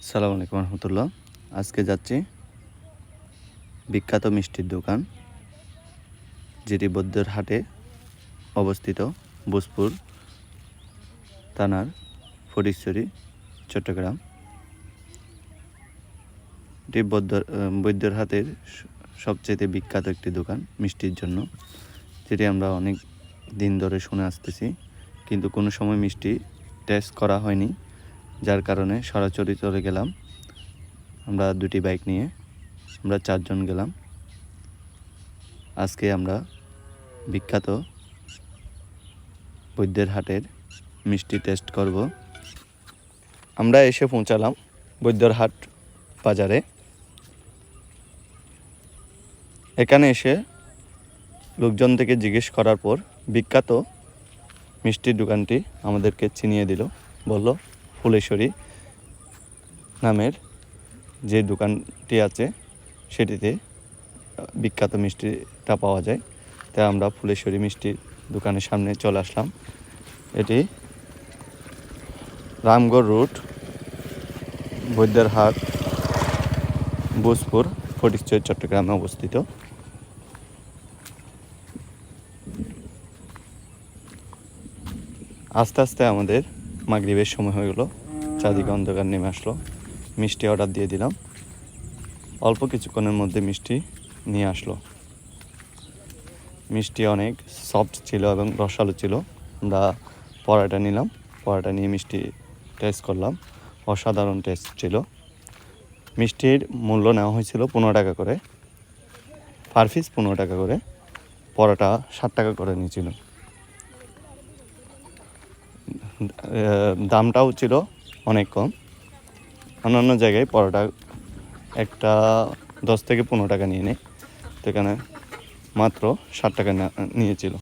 আসসালামু আলাইকুম রহমতুল্লাহ। আজকে যাচ্ছি বিখ্যাত মিষ্টির দোকান, যেটি বৌদ্ধের হাটে অবস্থিত, ভোজপুর থানার ফটিকছড়ি, চট্টগ্রাম। এটি বৌদ্ধের হাটের সবচেয়ে বিখ্যাত একটি দোকান মিষ্টির জন্য, যেটি আমরা অনেক দিন ধরে শুনে আসতেছি, কিন্তু কোনো সময় মিষ্টি টেস্ট করা হয়নি, যার কারণে সরাসরি চলে গেলাম। আমরা দুটি বাইক নিয়ে আমরা 4 জন গেলাম। আজকে আমরা বিখ্যাত বৌদ্ধের হাটের মিষ্টি টেস্ট করব। আমরা এসে পৌঁছালাম বৌদ্ধের হাট বাজারে। এখানে এসে লোকজন থেকে জিজ্ঞেস করার পর বিখ্যাত মিষ্টির দোকানটি আমাদেরকে চিনিয়ে দিল। বলল ফুলেশ্বরী নামের যে দোকানটি আছে সেটিতে বিখ্যাত মিষ্টিটা পাওয়া যায়। তাই আমরা ফুলেশ্বরী মিষ্টির দোকানের সামনে চলে আসলাম। এটি রামগড় রুট, বৌদ্ধের হাট, ভোজপুর, ফটিকছড়ি, চট্টগ্রামে অবস্থিত। আস্তে আস্তে আমাদের মাগরিবের সময় হয়ে গেল, চারদিকে অন্ধকার নেমে আসলো। মিষ্টি অর্ডার দিয়ে দিলাম। অল্প কিছুক্ষণের মধ্যে মিষ্টি নিয়ে আসলো। মিষ্টি অনেক সফট ছিল এবং রসালো ছিল। আমরা পরাটা নিলাম, পরাটা নিয়ে মিষ্টি টেস্ট করলাম। অসাধারণ টেস্ট ছিল। মিষ্টির মূল্য নেওয়া হয়েছিল 15 টাকা করে, পার পিস 15 টাকা করে। পরাটা 60 টাকা করে নিয়েছিল। দামটাও ছিল অনেক কম। অন্যান্য জায়গায় পরোটা একটা 10 থেকে 15 টাকা নিয়ে নেয়, তো এখানে মাত্র 60 টাকা নিয়েছিল।